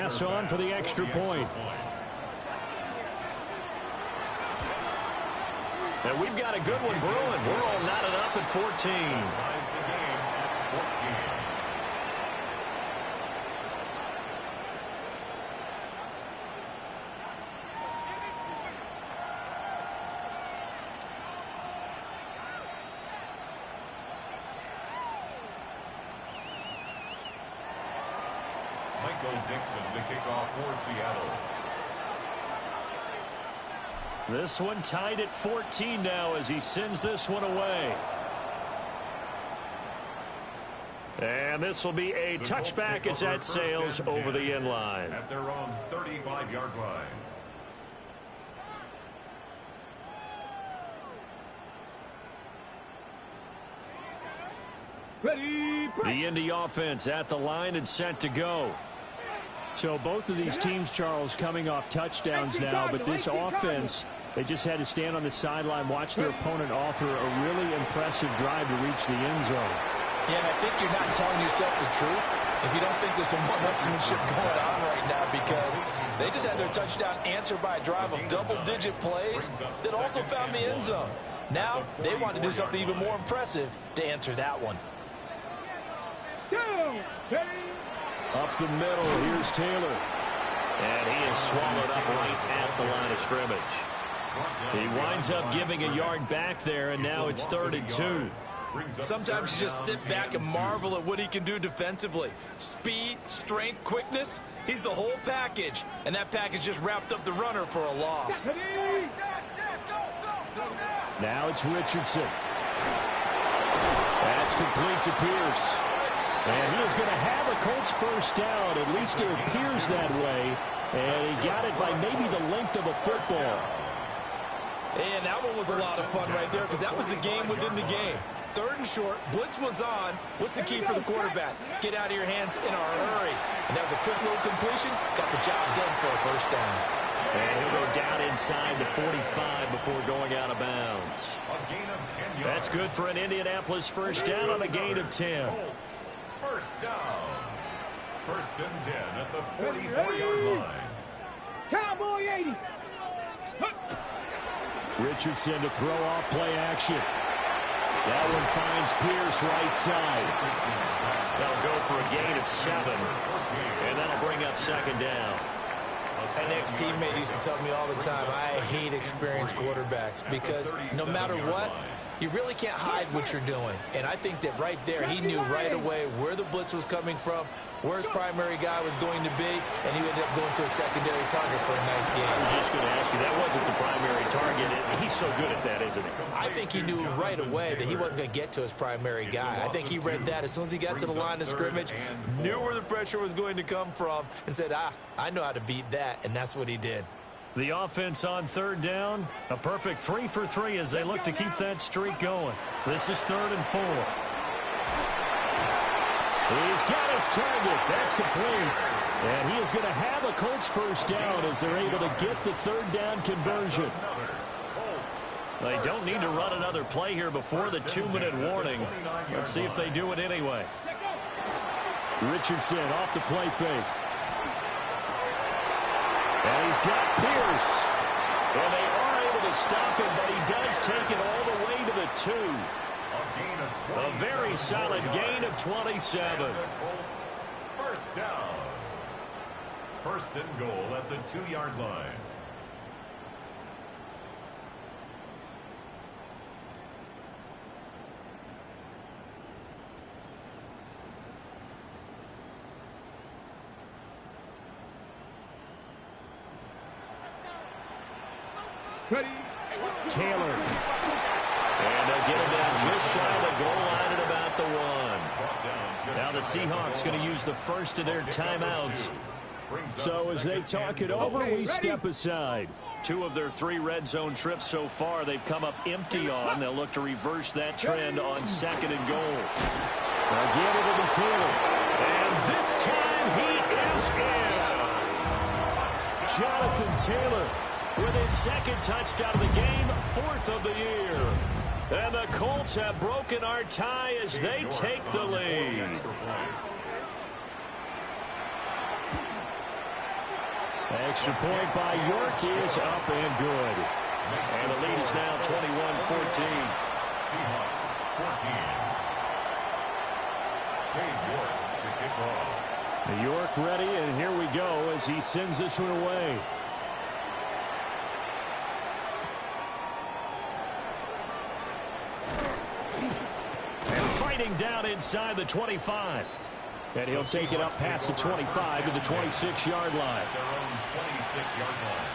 pass on for the extra point. And we've got a good one brewing. We're all knotted up at 14. Dixon to kick off for Seattle. This one tied at 14 now as he sends this one away. And this will be a touchback as that sails over the end line. At their own 35-yard line. The Indy offense at the line and set to go. So both of these teams, Charles, coming off touchdowns now, but this offense, they just had to stand on the sideline, watch their opponent offer a really impressive drive to reach the end zone. Yeah, and I think you're not telling yourself the truth if you don't think there's some one-upsmanship going on right now, because they just had their touchdown answered by a drive of double-digit plays that also found the end zone. Now they want to do something even more impressive to answer that one. Up the middle, here's Taylor. And he is swallowed up right at the line of scrimmage. He winds up giving a yard back there, and now it's 3rd and 2. Sometimes you just sit back and marvel at what he can do defensively. Speed, strength, quickness, he's the whole package. And that package just wrapped up the runner for a loss. Now it's Richardson. That's complete to Pierce. And he is going to have a Colts first down. At least it appears that way. And he got it by maybe the length of a football. And that one was a lot of fun right there, because that was the game within the game. 3rd and short, blitz was on. What's the key for the quarterback? Get out of your hands in a hurry. And that was a quick little completion. Got the job done for a first down. And he'll go down inside the 45 before going out of bounds. That's good for an Indianapolis first down on a gain of 10. First down. 1st and 10 at the 44-yard line. Cowboy 80. Richardson to throw off play action. That one finds Pierce right side. They'll go for a gain of 7. And that'll bring up 2nd down. An ex-teammate used to tell me all the time, I hate experienced quarterbacks, because no matter what, you really can't hide what you're doing. And I think that right there, he knew right away where the blitz was coming from, where his primary guy was going to be, and he ended up going to a secondary target for a nice game. I was just going to ask you, that wasn't the primary target. He's so good at that, isn't he? I think he knew right away that he wasn't going to get to his primary guy. I think he read that as soon as he got to the line of scrimmage, knew where the pressure was going to come from, and said, I know how to beat that, and that's what he did. The offense on 3rd down, a perfect 3 for 3 as they look to keep that streak going. This is 3rd and 4. He's got his target. That's complete. And he is going to have a Colts first down as they're able to get the 3rd down conversion. They don't need to run another play here before the 2-minute warning. Let's see if they do it anyway. Richardson off the play fake. And he's got Pierce. And they are able to stop him, but he does take it all the way to the 2. A very solid gain of 27. First down. 1st and goal at the 2-yard line. Taylor. And they'll get him down just shy of the goal line at about the 1. Now the Seahawks going to use the first of their timeouts. So as they talk it over, we step aside. 2 of their 3 red zone trips so far, they've come up empty on. They'll look to reverse that trend on 2nd and goal. Again, it'll be Taylor. And this time he is in. Jonathan Taylor with his 2nd touchdown of the game, 4th of the year. And the Colts have broken our tie as they take the lead. Extra point by York is up and good. And the lead is now 21-14. Seahawks 14. Dave York to kick off. York ready, and here we go as he sends this one away. And fighting down inside the 25. And he'll take it up past the 25 to the 26-yard line. Their own 26-yard line.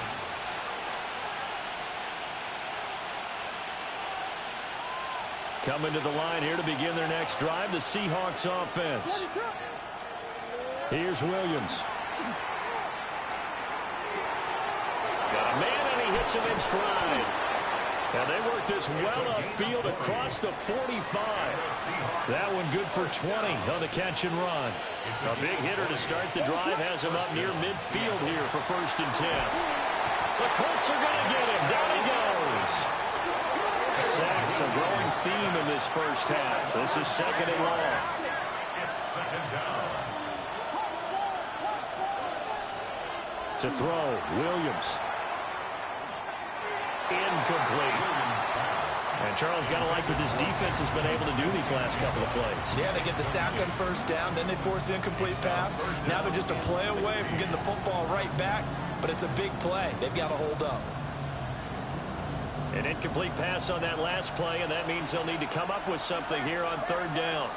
Coming to the line here to begin their next drive, the Seahawks offense. Here's Williams. Got a man, and he hits him in stride. And they work this well upfield across the 45. That one good for 20 on the catch and run. A big hitter to start the drive has him up near midfield here for 1st and 10. The Colts are going to get him. Down he goes. Sacks, a growing theme in this first half. This is 2nd and long. It's 2nd down. To throw, Williams. Incomplete. And Charles, got to like what this defense has been able to do these last couple of plays. Yeah, they get the sack on 1st down, then they force the incomplete pass. Now they're just a play away from getting the football right back, but it's a big play. They've got to hold up. An incomplete pass on that last play, and that means they'll need to come up with something here on 3rd down.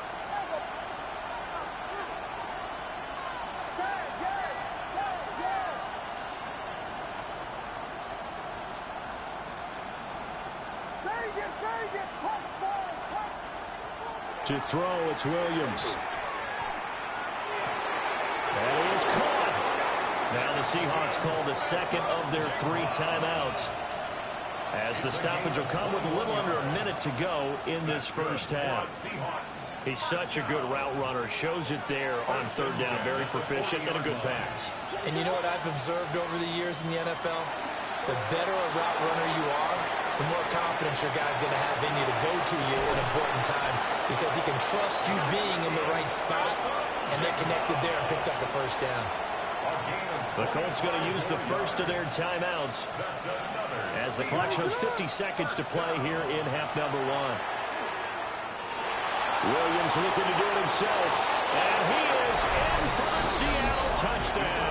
To throw, it's Williams. And he is caught. Now the Seahawks call the 2nd of their 3 timeouts, as the stoppage will come with a little under a minute to go in this first half. He's such a good route runner. Shows it there on 3rd down. Very proficient and a good pass. And you know what I've observed over the years in the NFL? The better a route runner you are, the more confidence your guy's going to have in you to go to you in important times, because he can trust you being in the right spot, and they connected there and picked up the 1st down. The Colts going to use the first of their timeouts as the clock shows 50 seconds to play here in half number 1. Williams looking to do it himself, and he is in for a Seattle touchdown.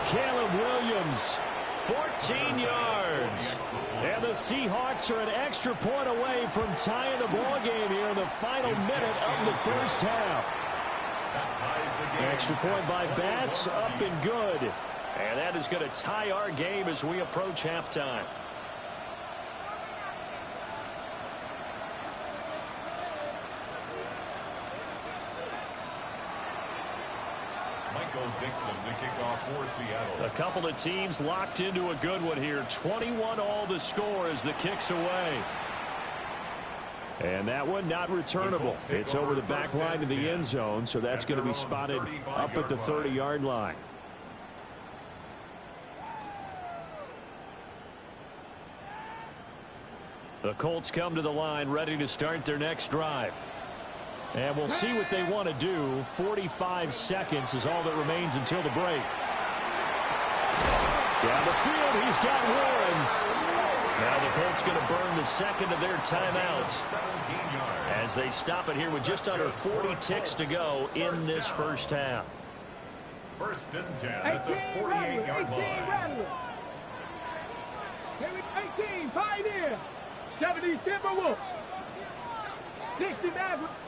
Caleb Williams, 14 yards. And the Seahawks are an extra point away from tying the ball game here in the final minute of the first half. Extra point by Bass, up and good. And that is going to tie our game as we approach halftime. To kick off for Seattle. A couple of teams locked into a good one here. 21-all the score as the kick's away. And that one not returnable. It's over the back line of the end zone, so that's going to be spotted up at the 30-yard line. The Colts come to the line ready to start their next drive. And we'll see what they want to do. 45 seconds is all that remains until the break. Down the field, he's got Warren. Now the Colts going to burn the 2nd of their timeouts as they stop it here with just under 40 ticks to go in this first half. 1st and 10 at the 48-yard line. 18, Pioneer. 70 Timberwolves. 69,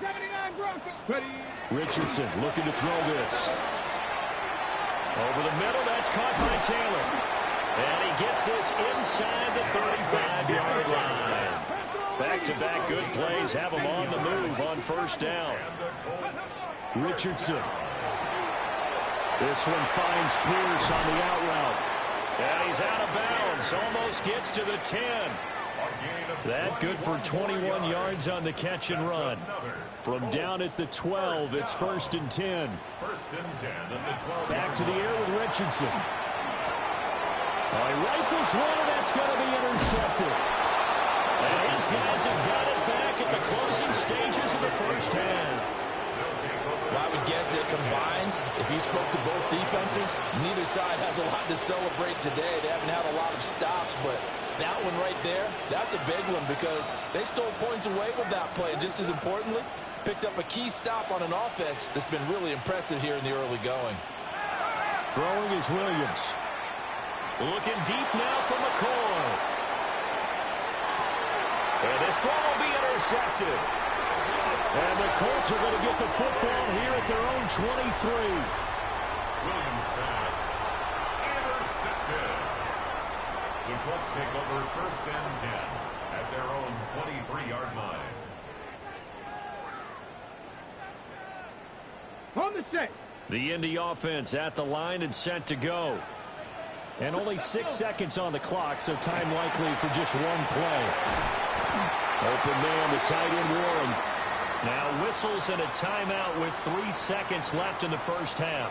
79 Broncos. Richardson looking to throw this. Over the middle, that's caught by Taylor. And he gets this inside the 35-yard line. Back-to-back good plays have him on the move on 1st down. Richardson. This one finds Pierce on the out route. And he's out of bounds. Almost gets to the 10. That good for 21 yards on the catch and run. From down at the 12, it's 1st and 10. 1st and 10 at the 12. Back to the air with Richardson. He rifles one, and that's going to be intercepted. And his guys have got it back at the closing stages of the first half. They'll take over Well, I would guess that combined, if you spoke to both defenses, neither side has a lot to celebrate today. They haven't had a lot of stops, but that one right there, that's a big one because they stole points away with that play. And just as importantly, picked up a key stop on an offense that's been really impressive here in the early going. Throwing is Williams. Looking deep now for McCoy. And this throw will be intercepted. And the Colts are going to get the football here at their own 23. Williams pass intercepted. The Colts take over 1st and 10 at their own 23-yard line. On the set. The Indy offense at the line and set to go. And only 6 seconds on the clock, so time likely for just one play. Open man, the tight end Warren. Now whistles and a timeout with 3 seconds left in the first half.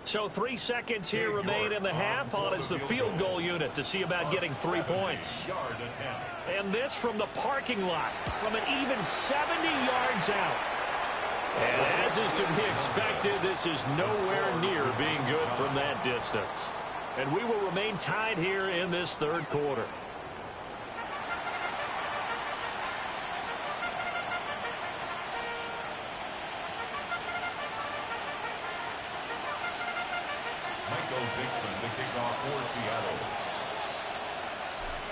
So 3 seconds here remain in the half. On is the field goal unit to see about getting 3 points. And this from the parking lot from an even 70 yards out. And as is to be expected, this is nowhere near being good from that distance. And we will remain tied here in this third quarter. The kickoff for Seattle.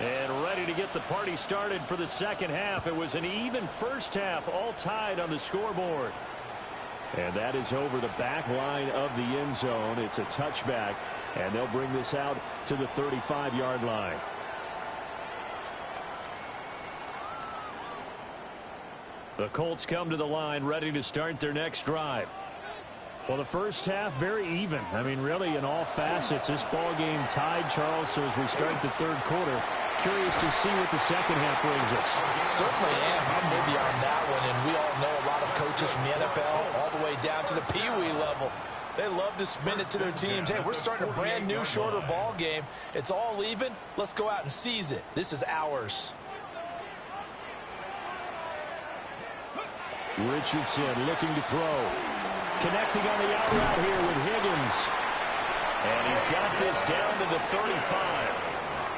And ready to get the party started for the second half. It was an even first half, all tied on the scoreboard. And that is over the back line of the end zone. It's a touchback, and they'll bring this out to the 35-yard line. The Colts come to the line ready to start their next drive. Well, the first half, very even. I mean, really, in all facets, this ball game tied, Charles. So as we start the third quarter, curious to see what the second half brings us. Certainly am. I'm with you on that one. And we all know a lot of coaches from the NFL all the way down to the Pee-wee level. They love to spin it to their teams. Hey, we're starting a brand new, shorter ball game. It's all even. Let's go out and seize it. This is ours. Richardson looking to throw. Connecting on the out route here with Higgins. And he's got this down to the 35.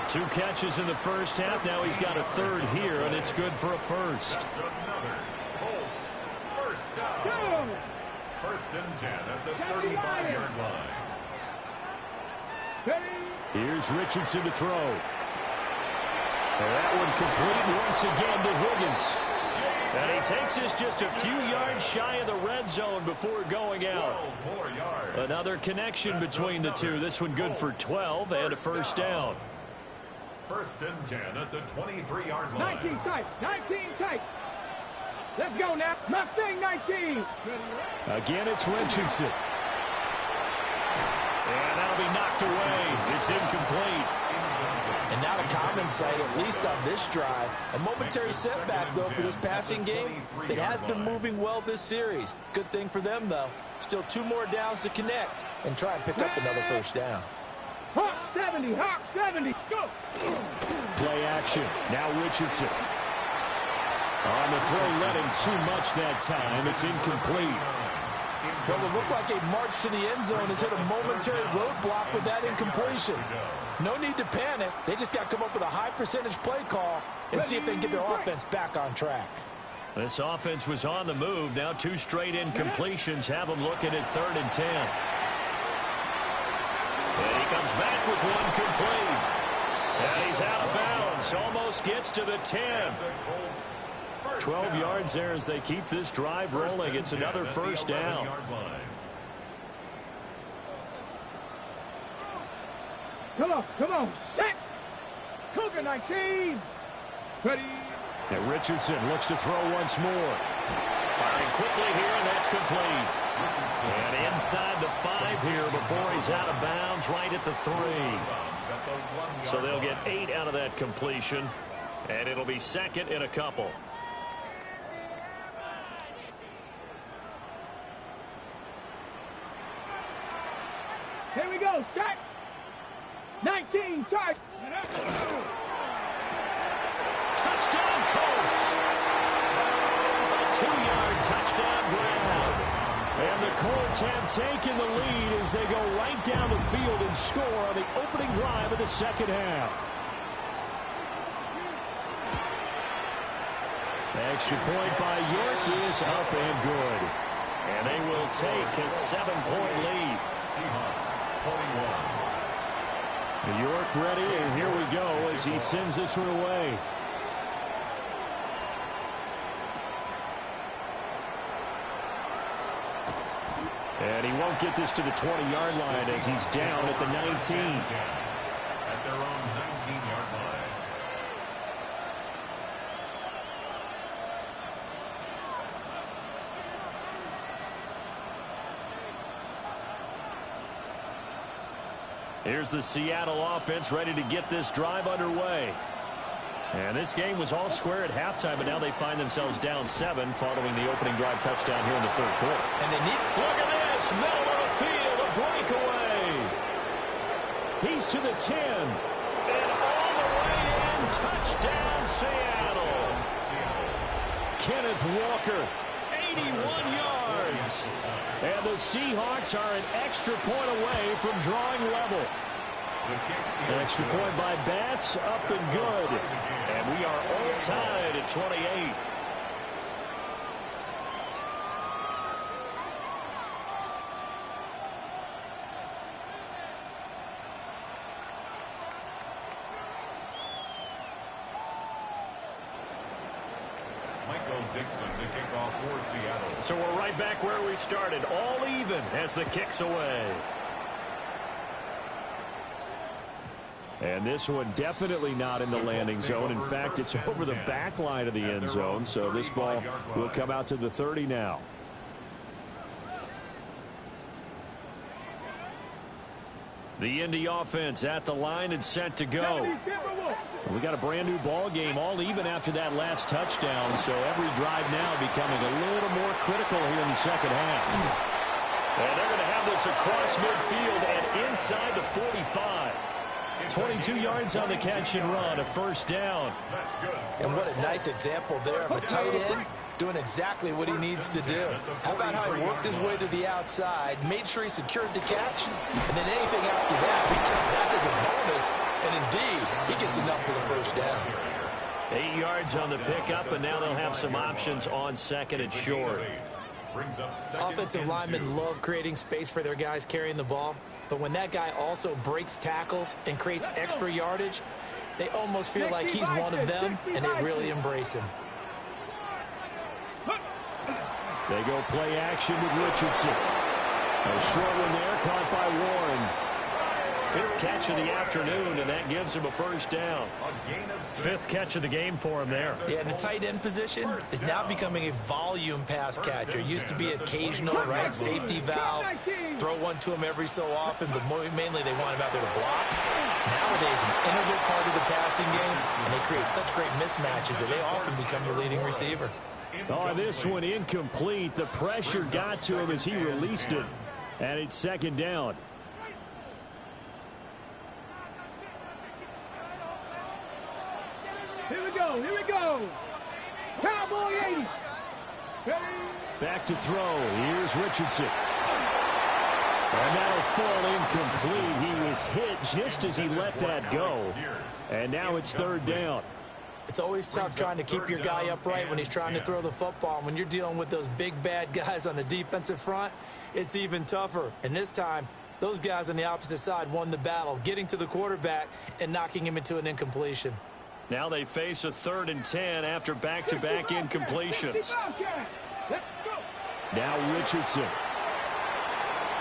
2 catches in the first half. Now he's got a third here, and it's good for a first. That's another Colts first down. 1st and 10 at the 35-yard line. Here's Richardson to throw. And that one complete once again to Higgins. And he takes this just a few yards shy of the red zone before going out. Another connection between the two. This one good for 12 and a first down. 1st and 10 at the 23-yard line. 19 tight. 19 tight. Let's go now. Mustang 19. Again, it's Richardson. And that'll be knocked away. It's incomplete. And not a common sight, at least on this drive. A momentary setback, though, for this passing game that has been moving well this series. Good thing for them, though. Still 2 more downs to connect and try and pick up another first down. Hawk 70. Hawk 70. Go. Play action. Now Richardson. On the throw, let him too much that time. It's incomplete. Well, it looked like a march to the end zone has hit a momentary roadblock with that incompletion. No need to panic. They just got to come up with a high percentage play call and see if they can get their offense back on track. This offense was on the move. Now 2 straight incompletions have them looking at 3rd and 10. And he comes back with one complete. And he's out of bounds. Almost gets to the 10. 12 yards there as they keep this drive rolling. It's another first down. Come on. Set. Cougar 19. Ready. And Richardson looks to throw once more. Firing quickly here, and that's complete. And inside the 5 here before he's out of bounds, right at the 3. So they'll get 8 out of that completion, and it'll be 2nd and a couple. Here we go. Set. 19 tight. Touchdown, Colts. A 2-yard touchdown grab. And the Colts have taken the lead as they go right down the field and score on the opening drive of the second half. Extra point by York is up and good. And they will take a 7-point lead. Seahawks, 21. York ready, and here we go as he sends this one away. And he won't get this to the 20-yard line as he's down at the 19. At their own 19-yard line. Here's the Seattle offense ready to get this drive underway. And this game was all square at halftime, but now they find themselves down 7 following the opening drive touchdown here in the third quarter. And they need... Look at this. Middle of the field. A breakaway. He's to the 10. And all the way in. Touchdown, Seattle. Kenneth Walker. 81 yards. And the Seahawks are an extra point away from drawing level. An extra point by Bass, up and good. And we are all tied at 28. Dixon to kick off for Seattle. So we're right back where we started, all even as the kick's away. And this one definitely not in the landing zone. In fact, it's over the back line of the end zone. So this ball will come out to the 30 now. The Indy offense at the line and set to go. We got a brand new ball game, all even after that last touchdown. So every drive now becoming a little more critical here in the second half. And they're going to have this across midfield and inside the 45. 22 yards on the catch and run, a first down. And what a nice example there of a tight end doing exactly what he needs to do. How about how he worked his way to the outside, made sure he secured the catch, and then anything after that, we count that as a bonus, and indeed, he gets enough for the first down. 8 yards on the pickup, and now they'll have some options on second and short. Offensive linemen love creating space for their guys carrying the ball, but when that guy also breaks tackles and creates extra yardage, they almost feel like he's one of them, and they really embrace him. They go play action with Richardson. A short one there, caught by Warren. 5th catch of the afternoon, and that gives him a first down. 5th catch of the game for him there. Yeah, and the tight end position is now becoming a volume pass catcher. Used to be occasional, right, safety valve, throw one to him every so often, but mainly they want him out there to block. Nowadays, an integral part of the passing game, and they create such great mismatches that they often become the leading receiver. Oh, this one incomplete. The pressure got to him as he released it. And it's second down. Here we go, here we go. Cowboy 80. Back to throw. Here's Richardson. And that'll fall incomplete. He was hit just as he let that go. And now it's third down. It's always tough trying to keep your guy upright when he's trying to throw the football. When you're dealing with those big, bad guys on the defensive front, it's even tougher. And this time, those guys on the opposite side won the battle, getting to the quarterback and knocking him into an incompletion. Now they face a 3rd and 10 after back-to-back incompletions. Now Richardson.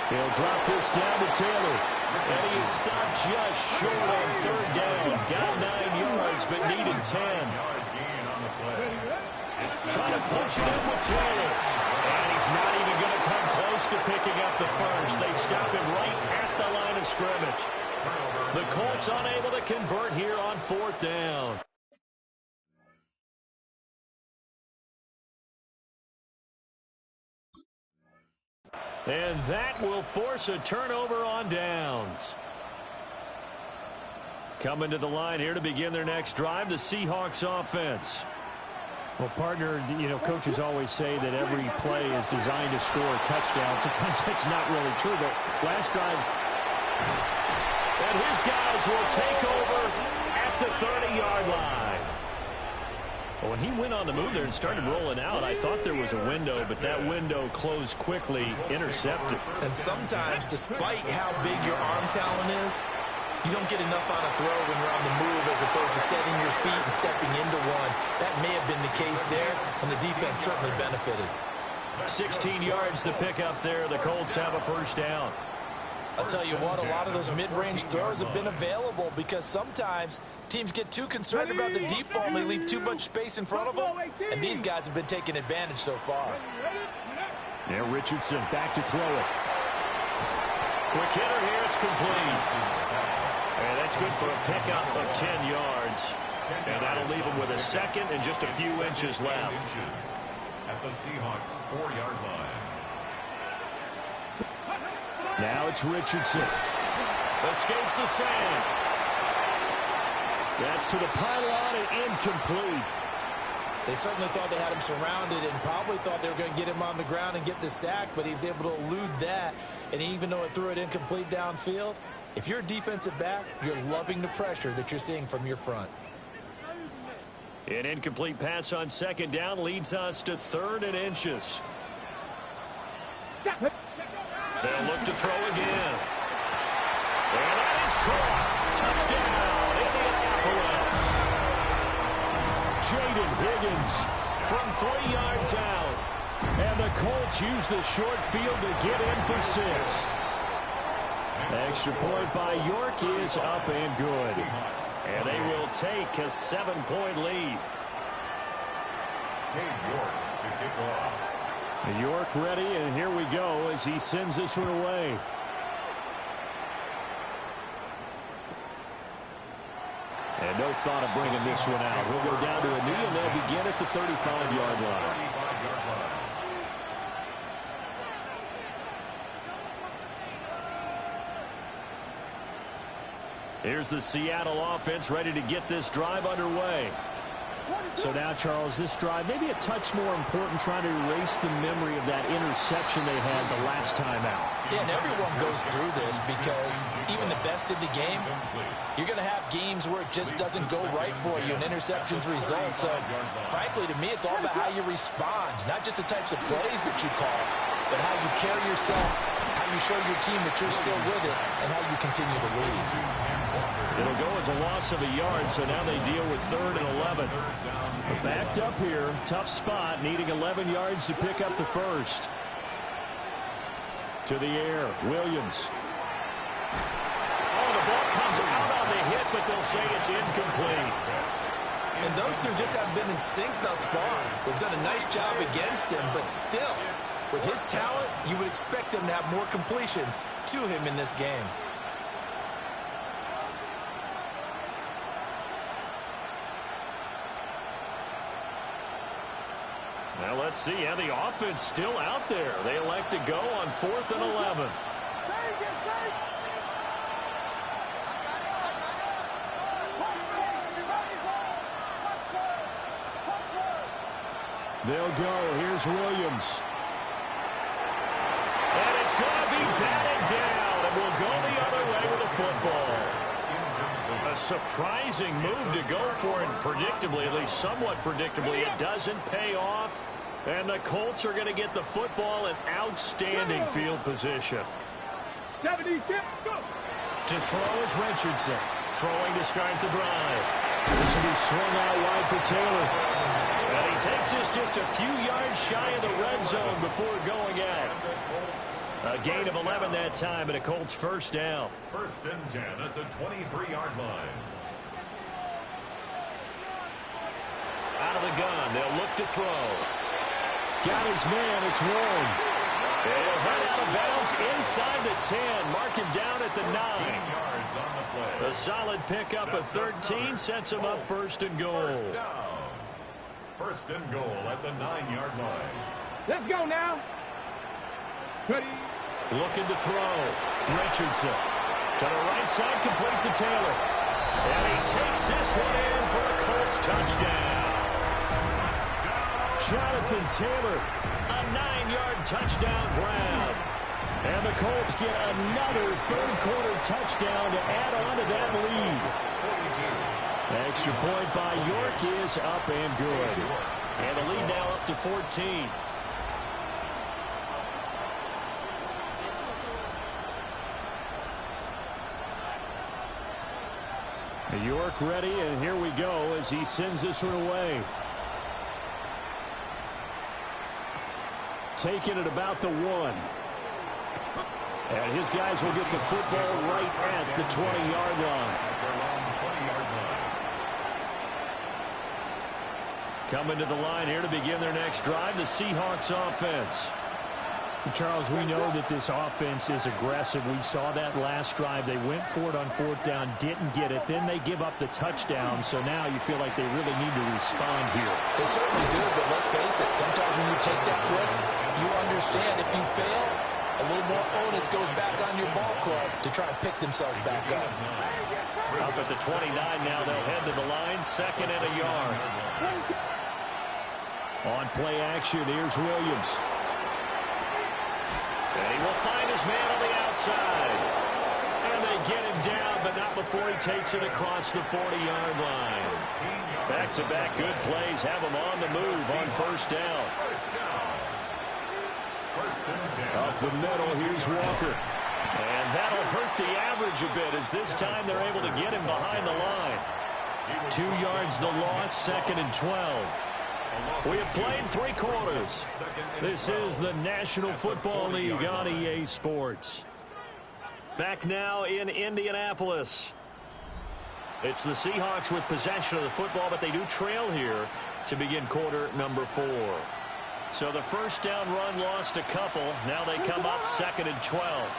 He'll drop this down to Taylor. And he is stopped just short on 3rd down. Got 9 yards, but needed 10. Trying to punch it in with Taylor. And he's not even going to come close to picking up the first. They stop him right at the line of scrimmage. The Colts unable to convert here on 4th down. And that will force a turnover on downs. Coming to the line here to begin their next drive, the Seahawks offense. Well, partner, you know, coaches always say that every play is designed to score a touchdown. Sometimes that's not really true, but last drive. And his guys will take over at the 30-yard line. Well, when he went on the move there and started rolling out, I thought there was a window, but that window closed quickly, intercepted. And sometimes, despite how big your arm talent is, you don't get enough on a throw when you're on the move as opposed to setting your feet and stepping into one. That may have been the case there, and the defense certainly benefited. 16 yards to pick up there. The Colts have a first down. I'll tell you what, a lot of those mid-range throws have been available because sometimes teams get too concerned about the deep ball and they leave too much space in front of them, and these guys have been taking advantage so far. Now Richardson back to throw it. Quick hitter here, it's complete. And that's good for a pickup of 10 yards. And that'll leave him with a second and just a few inches left. At the Seahawks' 4-yard line. Now it's Richardson. Escapes the sand. That's to the pylon and incomplete. They certainly thought they had him surrounded and probably thought they were going to get him on the ground and get the sack, but he was able to elude that. And even though it threw it incomplete downfield, if you're a defensive back, you're loving the pressure that you're seeing from your front. An incomplete pass on second down leads us to 3rd and inches. They'll look to throw again. And that is caught. Touchdown, Indianapolis. Jaden Higgins from 3 yards out. And the Colts use the short field to get in for 6. Extra point by York is up and good. And they will take a 7-point lead. York to kick off. York ready, and here we go as he sends this one away. And no thought of bringing this one out. He'll go down to a knee, and they'll begin at the 35-yard line. Here's the Seattle offense ready to get this drive underway. So now, Charles, this drive maybe a touch more important, trying to erase the memory of that interception they had the last time out. Yeah, and everyone goes through this because even the best in the game, you're going to have games where it just doesn't go right for you and interceptions result. So, frankly, to me, it's all about how you respond, not just the types of plays that you call, but how you carry yourself, how you show your team that you're still with it, and how you continue to lead. It'll go as a loss of a yard, so now they deal with 3rd and 11. But backed up here, tough spot, needing 11 yards to pick up the first. To the air, Williams. Oh, the ball comes out on the hit, but they'll say it's incomplete. And those two just haven't been in sync thus far. They've done a nice job against him, but still, with his talent, you would expect him to have more completions to him in this game. Now let's see how the offense still out there. They elect to go on 4th and 11. They'll go. Here's Williams. And it's going to be batted down, and we'll go the other way with the football. A surprising move to go for, and predictably, at least somewhat predictably, it doesn't pay off. And the Colts are going to get the football in outstanding field position. 76, go! To throw is Richardson. Throwing to start the drive. This will be swung out wide for Taylor. And he takes this just a few yards shy of the red zone before going out. A gain of 11 that time, and a Colts first down. 1st and 10 at the 23-yard line. Out of the gun, they'll look to throw. Got his man, it's Warren. They'll head out of bounds inside the 10. Mark him down at the 9. 10 yards on the play. A solid pickup of 13 sets him up 1st and goal. First down. 1st and goal at the 9-yard line. Let's go now. Ready. Looking to throw. Richardson. To the right side, complete to Taylor. And he takes this one in for a Colts touchdown. Jonathan Taylor, a 9-yard touchdown grab. And the Colts get another third-quarter touchdown to add on to that lead. Extra point by York is up and good. And the lead now up to 14. York ready, and here we go as he sends this one away. Taking it about the 1. And his guys will get the football right at the 20-yard line. Coming to the line here to begin their next drive, the Seahawks offense. Charles, we know that this offense is aggressive. We saw that last drive. They went for it on 4th down, didn't get it. Then they give up the touchdown. So now you feel like they really need to respond here. They certainly do, but let's face it. Sometimes when you take that risk, you understand if you fail, a little more onus goes back on your ball club to try and pick themselves back up. Up at the 29 now, they'll head to the line, 2nd and a yard. On play action, here's Williams. And he will find his man on the outside. And they get him down, but not before he takes it across the 40-yard line. Back-to-back good plays have him on the move on 1st down. Up the middle, here's Walker. And that'll hurt the average a bit as this time they're able to get him behind the line. 2 yards the loss, 2nd and 12. We have played 3 quarters. This is the National Football League on EA Sports. Back now in Indianapolis. It's the Seahawks with possession of the football, but they do trail here to begin quarter number 4. So the 1st down run lost a couple. Now they come up 2nd and 12.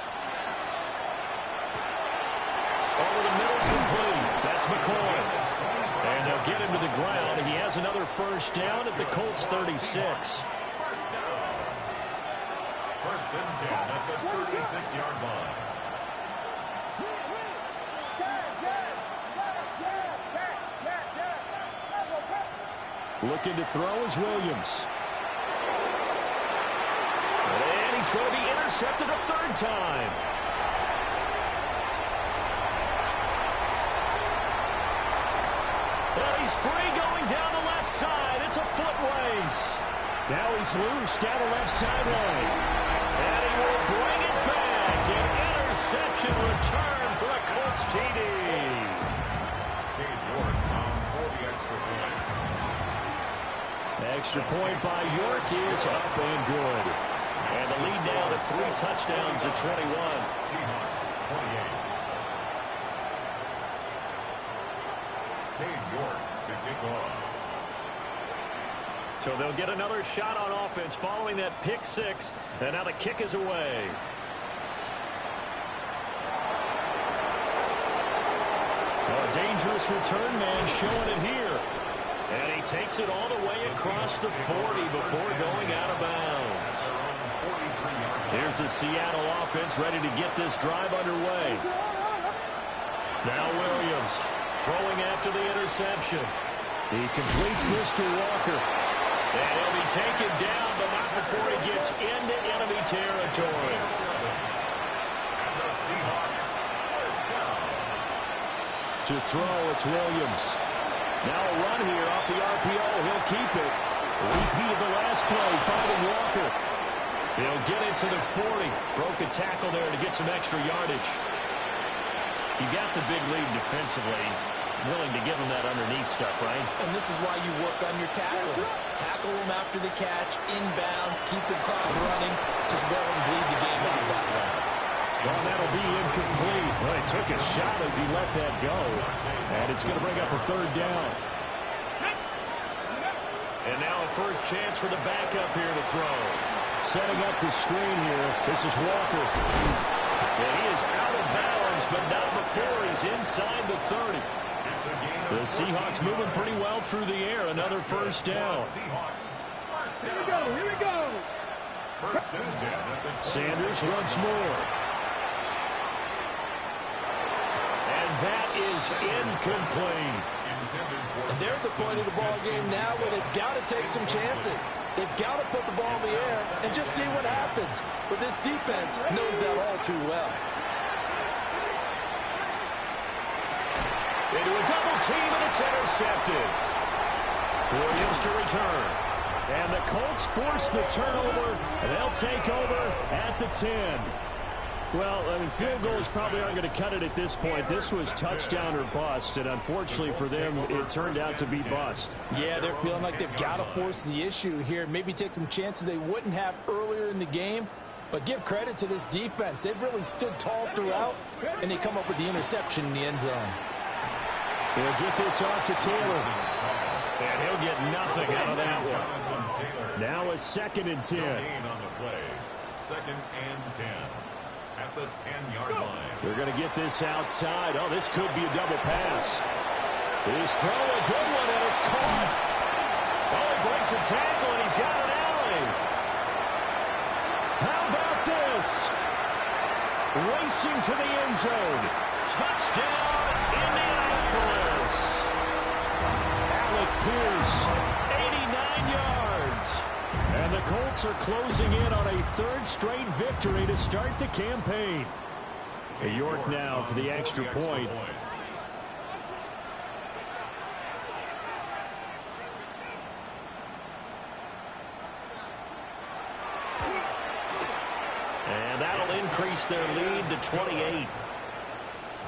Over the middle, complete. That's McCoy. And they'll get him to the ground. He has another 1st down at the Colts 36. 1st and 10 at the 36-yard line. Looking to throw is Williams. And he's going to be intercepted a 3rd time. And he's free going down the left side. It's a foot race. Now he's loose down the left sideline. And he will bring it back. An interception return for a Colts TD. Extra point by York is up and good. And the lead now to 3 touchdowns at 21. Seahawks 28. York to kick off. So they'll get another shot on offense following that pick 6. And now the kick is away. A dangerous return man showing it here. And he takes it all the way across the 40 before going out of bounds. Here's the Seattle offense ready to get this drive underway. Now Williams throwing after the interception. He completes this to Walker. And he'll be taken down, but not before he gets into enemy territory. And the Seahawks first down. To throw, it's Williams. Now a run here off the RPO. He'll keep it. Repeat of the last play, finding Walker. He'll get it to the 40. Broke a tackle there to get some extra yardage. You got the big lead defensively. Willing to give him that underneath stuff, right? And this is why you work on your tackling. Tackle him after the catch, inbounds, keep the clock running. Just let him bleed the game out that way. Well, that'll be incomplete. Well, he took a shot as he let that go. And it's going to bring up a 3rd down. And now a first chance for the backup here to throw. Setting up the screen here. This is Walker. And he is out of bounds, but not before he's inside the 30. The Seahawks moving pretty well through the air. Another 1st down. Here we go, here we go. 1st and 10 at the Sanders once more. And that is incomplete. And they're at the point of the ball game now where they've got to take some chances. They've got to put the ball in the air and just see what happens. But this defense knows that all too well. Into a double team, and it's intercepted. Williams to return. And the Colts force the turnover, and they'll take over at the 10. Well, I mean, field goals probably aren't going to cut it at this point. This was touchdown or bust, and unfortunately for them, it turned out to be bust. Yeah, they're feeling like they've got to force the issue here. Maybe take some chances they wouldn't have earlier in the game. But give credit to this defense. They've really stood tall throughout, and they come up with the interception in the end zone. They'll get this off to Taylor. And he'll get nothing out of that one. Now a 2nd and 10. On the play. 2nd and 10. At the 10-yard line. They're going to get this outside. Oh, this could be a double pass. His throw, a good one, and it's caught. Oh, he breaks a tackle, and he's got an alley. How about this? Racing to the end zone. Touchdown, Indianapolis. Alec Pierce, 89 yards. And the Colts are closing in on a 3rd straight victory to start the campaign. York now for the extra point. And that'll increase their lead to 28.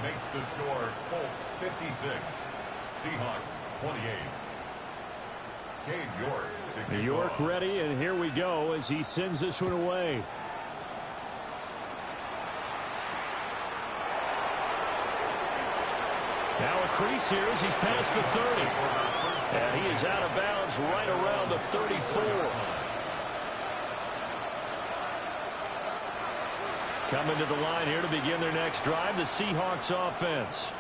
Makes the score Colts 56, Seahawks 28. York ready, and here we go as he sends this one away. Now a crease here as he's past the 30. And he is out of bounds right around the 34. Coming to the line here to begin their next drive, the Seahawks offense.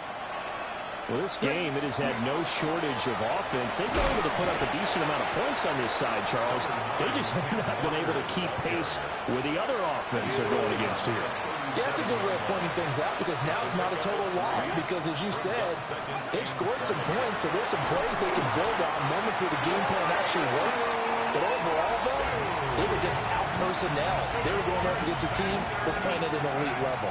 Well, this game, it has had no shortage of offense. They've been able to put up a decent amount of points on this side, Charles. They just have not been able to keep pace with the other offense they're going against here. Yeah, that's a good way of pointing things out because now it's not a total loss because, as you said, they've scored some points, so there's some plays they can build on, moments where the game plan actually worked. But overall, though, they were just out personnel. They were going up against a team that's playing at an elite level.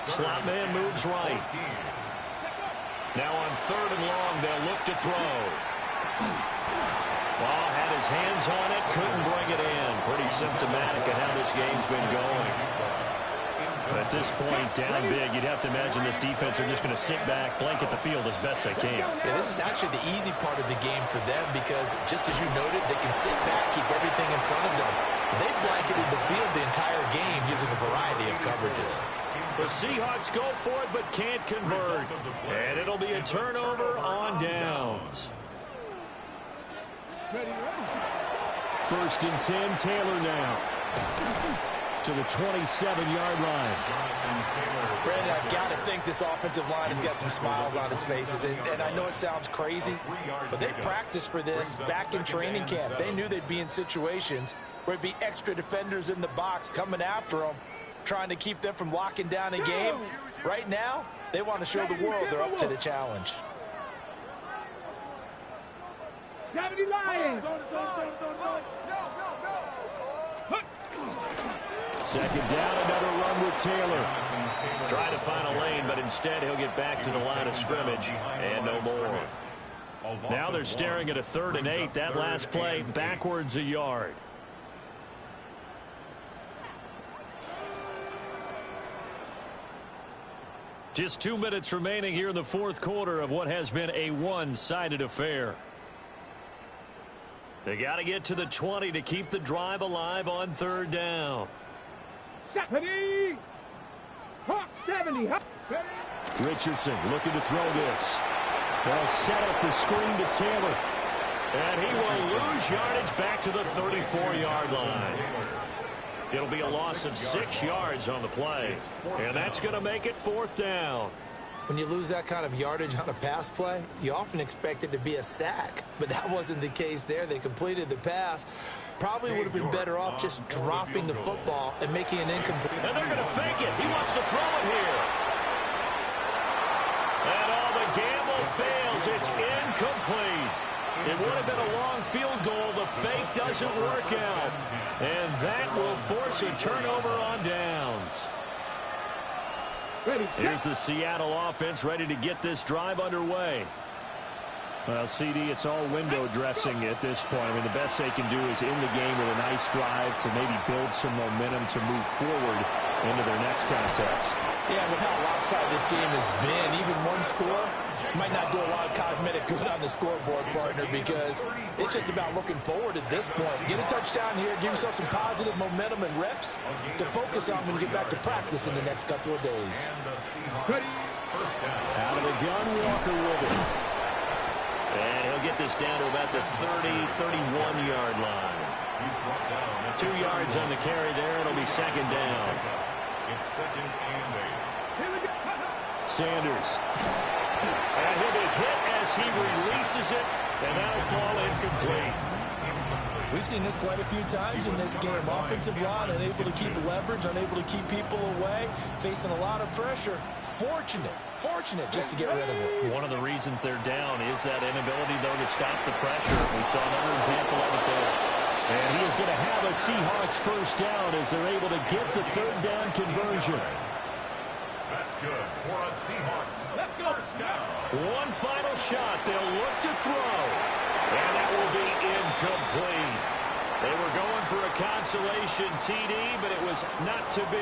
Slot man moves right. Now on 3rd and long, they'll look to throw. Ball had his hands on it, couldn't bring it in. Pretty symptomatic of how this game's been going. But at this point, down big, you'd have to imagine this defense are just going to sit back, blanket the field as best they can. Yeah, this is actually the easy part of the game for them because, just as you noted, they can sit back, keep everything in front of them. They've blanketed the field the entire game using a variety of coverages. The Seahawks go for it, but can't convert. And it'll be a turnover on downs. 1st and 10, Taylor now. To the 27-yard line. Brandon, I've got to think this offensive line has got some smiles on its faces. And I know it sounds crazy, but they practiced for this back in training camp. They knew they'd be in situations where there'd be extra defenders in the box coming after them, trying to keep them from locking down a game. Right now, they want to show the world they're up to the challenge. 70 Lions. 2nd down, another run with Taylor. Trying to find a lane, but instead he'll get back to the line of scrimmage and no more. Now they're staring at a 3rd and 8. That last play backwards a yard. Just 2 minutes remaining here in the 4th quarter of what has been a one-sided affair. They got to get to the 20 to keep the drive alive on 3rd down. 70. 70. Richardson looking to throw this. They'll set up the screen to Taylor. And he will lose yardage back to the 34-yard line. It'll be a loss of 6 yards on the play. And that's going to make it 4th down. When you lose that kind of yardage on a pass play, you often expect it to be a sack. But that wasn't the case there. They completed the pass. Probably would have been better off just dropping the football and making an incomplete. And they're going to fake it. He wants to throw it here. And all the gamble fails. It's incomplete. It would have been a long field goal. The fake doesn't work out. And that will force a turnover on downs. Here's the Seattle offense ready to get this drive underway. Well, CD, it's all window dressing at this point. I mean, the best they can do is in the game with a nice drive to maybe build some momentum to move forward into their next contest. Yeah, with how lopsided this game has been, even one score might not do a lot of cosmetic good on the scoreboard, partner, because it's just about looking forward at this point. Get a touchdown here, give yourself some positive momentum and reps to focus on when you get back to practice in the next couple of days. Out of the gun, Walker with it. And he'll get this down to about the 31-yard line. 2 yards on the carry there. It'll be second down. It's second and 8. Sanders. And he'll be hit as he releases it, and that'll fall incomplete. We've seen this quite a few times in this game. Offensive line unable to keep leverage, unable to keep people away, facing a lot of pressure. Fortunate just to get rid of it. One of the reasons they're down is that inability, though, to stop the pressure. We saw another example of it there. And he is going to have a Seahawks first down as they're able to get the third down conversion. That's good for a Seahawks first down. One final shot. They'll look to throw. And that will be incomplete. They were going for a consolation TD, but it was not to be.